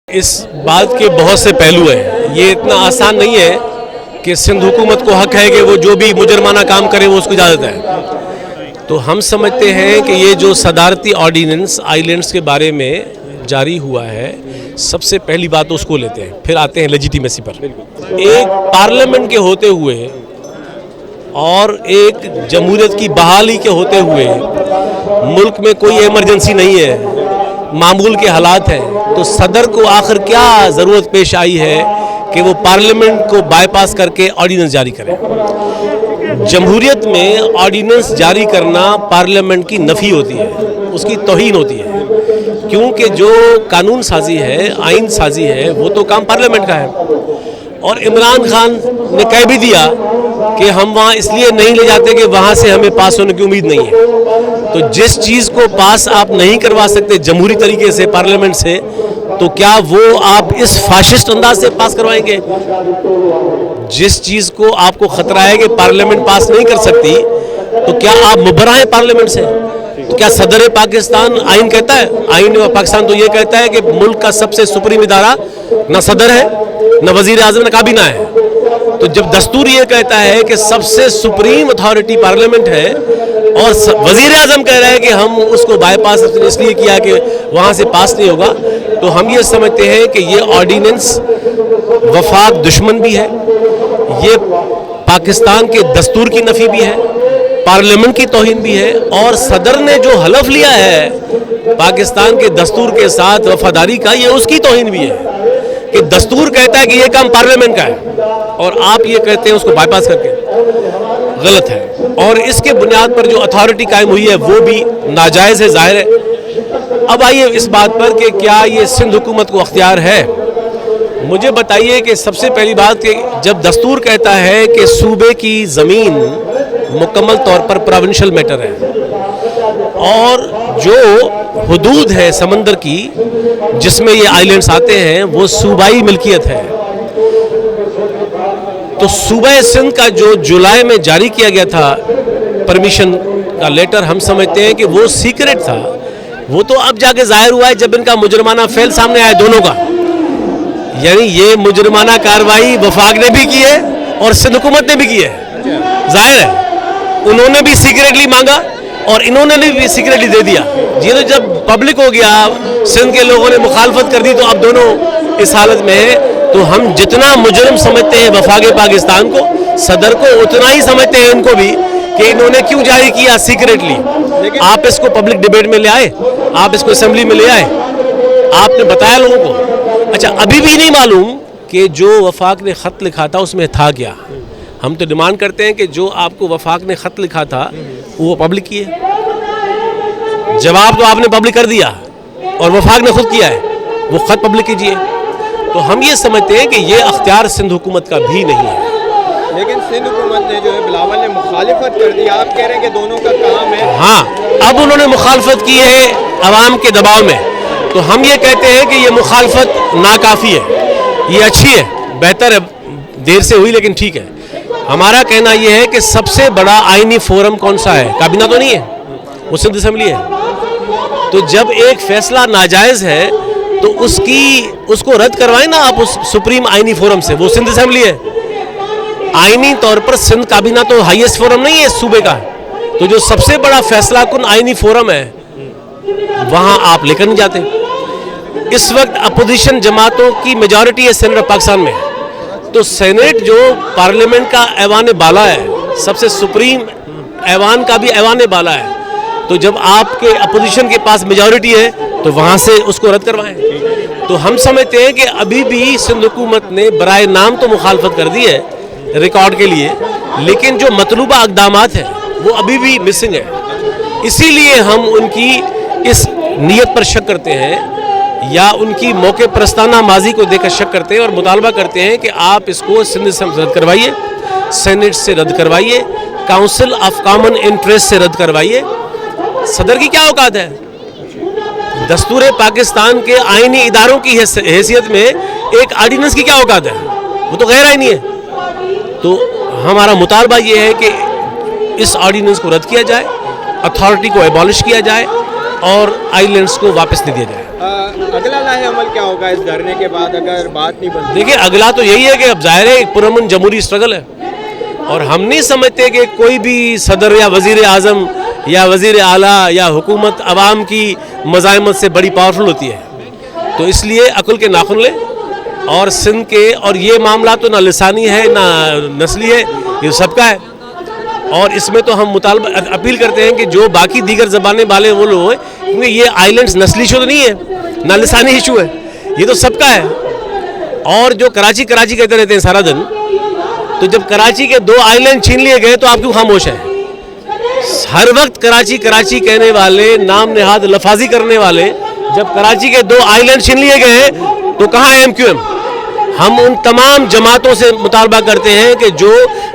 اس بات کے بہت سے پہلو ہیں. یہ اتنا آسان نہیں ہے کہ سندھ حکومت کو حق ہے کہ وہ جو بھی مجرمانہ کام کرے وہ اس کو اجازت ہے. تو ہم سمجھتے ہیں کہ یہ جو صدارتی آرڈیننس آئی لینڈز کے بارے میں جاری ہوا ہے، سب سے پہلی بات اس کو لیتے ہیں، پھر آتے ہیں لیجیٹیمیسی پر. ایک پارلیمنٹ کے ہوتے ہوئے اور ایک جمہوریت کی بحالی کے ہوتے ہوئے ملک میں کوئی ایمرجنسی نہیں ہے، معمول کے حالات ہیں، تو صدر کو آخر کیا ضرورت پیش آئی ہے کہ وہ پارلیمنٹ کو بائی پاس کر کے آرڈیننس جاری کرے. جمہوریت میں آرڈیننس جاری کرنا پارلیمنٹ کی نفی ہوتی ہے، اس کی توہین ہوتی ہے، کیونکہ جو قانون سازی ہے، آئین سازی ہے، وہ تو کام پارلیمنٹ کا ہے. اور عمران خان نے کہہ بھی دیا کہ ہم وہاں اس لیے نہیں لے جاتے کہ وہاں سے ہمیں پاس ہونے کی امید نہیں ہے. تو جس چیز کو پاس آپ نہیں کروا سکتے جمہوری طریقے سے پارلیمنٹ سے، تو کیا وہ آپ اس فاشسٹ انداز سے پاس کروائیں گے؟ جس چیز کو آپ کو خطرہ ہے کہ پارلیمنٹ پاس نہیں کر سکتی، تو کیا آپ مبرہ ہیں پارلیمنٹ سے؟ تو کیا صدر پاکستان آئین کہتا ہے؟ آئین پاکستان تو یہ کہتا ہے کہ ملک کا سب سے سپریم ادارہ نہ صدر ہے، نہ وزیر اعظم، نہ کابینہ ہے. تو جب دستور یہ کہتا ہے کہ سب سے سپریم اتھارٹی پارلیمنٹ ہے اور وزیر اعظم کہہ رہا ہے کہ ہم اس کو بائی پاس اس لیے کیا کہ وہاں سے پاس نہیں ہوگا، تو ہم یہ سمجھتے ہیں کہ یہ آرڈیننس وفاق دشمن بھی ہے، یہ پاکستان کے دستور کی نفی بھی ہے، پارلیمنٹ کی توہین بھی ہے، اور صدر نے جو حلف لیا ہے پاکستان کے دستور کے ساتھ وفاداری کا، یہ اس کی توہین بھی ہے کہ دستور کہتا ہے کہ یہ کام پارلیمنٹ کا ہے اور آپ یہ کہتے ہیں اس کو بائی پاس کر کے. غلط ہے. اور اس کے بنیاد پر جو اتھارٹی قائم ہوئی ہے وہ بھی ناجائز ہے، ظاہر ہے. اب آئیے اس بات پر کہ کیا یہ سندھ حکومت کو اختیار ہے. مجھے بتائیے کہ سب سے پہلی بات کہ جب دستور کہتا ہے کہ صوبے کی زمین مکمل طور پر پروونشل میٹر ہے اور جو حدود ہے سمندر کی جس میں یہ آئی لینڈز آتے ہیں وہ صوبائی ملکیت ہے، تو صوبہ سندھ کا جو جولائی میں جاری کیا گیا تھا پرمیشن کا لیٹر، ہم سمجھتے ہیں کہ وہ سیکرٹ تھا. وہ تو اب جا کے ظاہر ہوا ہے جب ان کا مجرمانہ فعل سامنے آیا دونوں کا. یعنی یہ مجرمانہ کارروائی وفاق نے بھی کی ہے اور سندھ حکومت نے بھی کی ہے. ظاہر ہے انہوں نے بھی سیکریٹلی مانگا اور انہوں نے بھی سیکریٹلی دے دیا. یہ تو جب پبلک ہو گیا، سندھ کے لوگوں نے مخالفت کر دی، تو اب دونوں اس حالت میں ہیں. تو ہم جتنا مجرم سمجھتے ہیں وفاق پاکستان کو، صدر کو اتنا ہی سمجھتے ہیں ان کو بھی کہ انہوں نے کیوں جاری کیا سیکریٹلی. آپ اس کو پبلک ڈیبیٹ میں لے آئے، آپ اس کو اسمبلی میں لے آئے، آپ نے بتایا لوگوں کو. اچھا، ابھی بھی نہیں معلوم کہ جو وفاق نے خط لکھا تھا اس میں تھا کیا. ہم تو ڈیمانڈ کرتے ہیں کہ جو آپ کو وفاق نے خط لکھا تھا وہ پبلک کیے. جواب تو آپ نے پبلک کر دیا اور وفاق نے خود کیا ہے، وہ خط پبلک کیجئے. تو ہم یہ سمجھتے ہیں کہ یہ اختیار سندھ حکومت کا بھی نہیں ہے. لیکن سندھ حکومت نے جو ہے بلاول نے مخالفت کر دی. آپ کہہ رہے ہیں کہ دونوں کا کام ہے. ہاں، اب انہوں نے مخالفت کی ہے عوام کے دباؤ میں، تو ہم یہ کہتے ہیں کہ یہ مخالفت ناکافی ہے. یہ اچھی ہے، بہتر ہے، دیر سے ہوئی لیکن ٹھیک ہے. ہمارا کہنا یہ ہے کہ سب سے بڑا آئینی فورم کون سا ہے؟ کابینہ تو نہیں ہے، وہ سندھ اسمبلی ہے. تو جب ایک فیصلہ ناجائز ہے تو اس کو رد کروائیں نا آپ اس سپریم آئینی فورم سے، وہ سندھ اسمبلی ہے. آئینی طور پر سندھ کابینہ تو ہائیسٹ فورم نہیں ہے صوبے کا. تو جو سب سے بڑا فیصلہ کن آئینی فورم ہے وہاں آپ لے کر نہیں جاتے. اس وقت اپوزیشن جماعتوں کی میجورٹی ہے سینیٹ آف پاکستان میں، تو سینیٹ جو پارلیمنٹ کا ایوان بالا ہے، سب سے سپریم ایوان کا بھی ایوان بالا ہے، تو جب آپ کے اپوزیشن کے پاس میجورٹی ہے تو وہاں سے اس کو رد کروائیں. تو ہم سمجھتے ہیں کہ ابھی بھی سندھ حکومت نے برائے نام تو مخالفت کر دی ہے ریکارڈ کے لیے، لیکن جو مطلوبہ اقدامات ہیں وہ ابھی بھی مسنگ ہے. اسی لیے ہم ان کی اس نیت پر شک کرتے ہیں یا ان کی موقع پرستانہ ماضی کو دیکھ کر شک کرتے ہیں اور مطالبہ کرتے ہیں کہ آپ اس کو سندھ سے رد کروائیے، سینیٹ سے رد کروائیے، کاؤنسل آف کامن انٹرسٹ سے رد کروائیے. صدر کی کیا اوقات ہے؟ دستور پاکستان کے آئینی اداروں کی حیثیت میں ایک آرڈیننس کی کیا اوقات ہے؟ وہ تو غیر آئینی ہے. تو ہمارا مطالبہ یہ ہے کہ اس آرڈیننس کو رد کیا جائے، اتھارٹی کو ایبالش کیا جائے اور آئی لینڈس کو واپس نہیں دیا جائے. اگلا لاہ عمل کیا ہوگا اس دھرنے کے بعد اگر بات نہیں بنتی؟ دیکھیے اگلا تو یہی ہے کہ اب ظاہر ہے ایک پرامن جمہوری اسٹرگل ہے اور ہم نہیں سمجھتے کہ کوئی بھی صدر یا وزیر اعظم یا وزیر اعلیٰ یا حکومت عوام کی مزاحمت سے بڑی پاورفل ہوتی ہے. تو اس لیے عقل کے ناخن لیں اور سندھ کے، اور یہ معاملہ تو نہ لسانی ہے نہ نسلی ہے، یہ سب کا ہے. اور اس میں تو ہم مطالبہ اپیل کرتے ہیں کہ جو باقی دیگر زبانیں والے وہ لوگ ہیں، کیونکہ یہ آئی لینڈس نسلی ایشو تو نہیں ہے نہ لسانی ایشو ہے، یہ تو سب کا ہے. اور جو کراچی کہتے رہتے ہیں سارا دن، تو جب کراچی کے 2 آئی لینڈ چھین لیے گئے تو آپ کیوں خاموش ہیں؟ ہر وقت کراچی کہنے والے، نام نہاد لفاظی کرنے والے، جب کراچی کے 2 آئی لینڈ چھین لیے گئے ہیں تو کہاں ہے MQM؟ ہم ان تمام جماعتوں سے مطالبہ کرتے ہیں کہ جو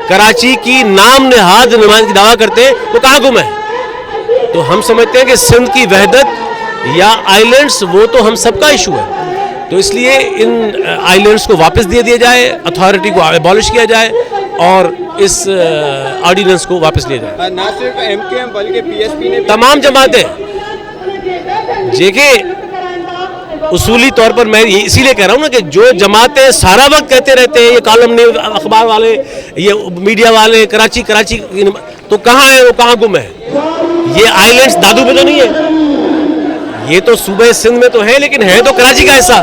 کراچی کی نام نہاد نمائندگی دعویٰ کرتے ہیں وہ کہاں گم ہے. تو ہم سمجھتے ہیں کہ سندھ کی وحدت یا آئی لینڈس وہ تو ہم سب کا ایشو ہے. تو اس لیے ان آئی لینڈس کو واپس دے دیا جائے، اتھارٹی کو ایبالش کیا جائے اور اس آرڈیننس کو واپس لیا جائے. نہ صرف MQM بلکہ PSP نے تمام جماعتیں دیکھیں، اصولی طور پر میں اسی لیے کہہ رہا ہوں نا کہ جو جماعتیں سارا وقت کہتے رہتے ہیں، یہ کالم نے اخبار والے، یہ میڈیا والے، کراچی تو کہاں ہے وہ، کہاں گم ہے؟ یہ آئی لینڈس دادو میں تو نہیں ہے، یہ تو صوبہ سندھ میں تو ہے لیکن ہے تو کراچی کا حصہ.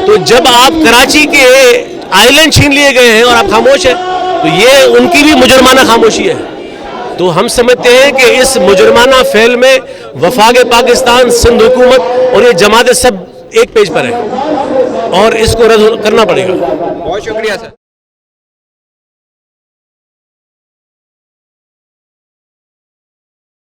تو جب آپ کراچی کے آئی لینڈ چھین لیے گئے ہیں اور آپ خاموش ہیں تو یہ ان کی بھی مجرمانہ خاموشی ہے. تو ہم سمجھتے ہیں کہ اس مجرمانہ فعل میں وفاق پاکستان، سندھ حکومت اور یہ جماعتیں سب ایک پیج پر ہیں اور اس کو رد کرنا پڑے گا. بہت شکریہ سر.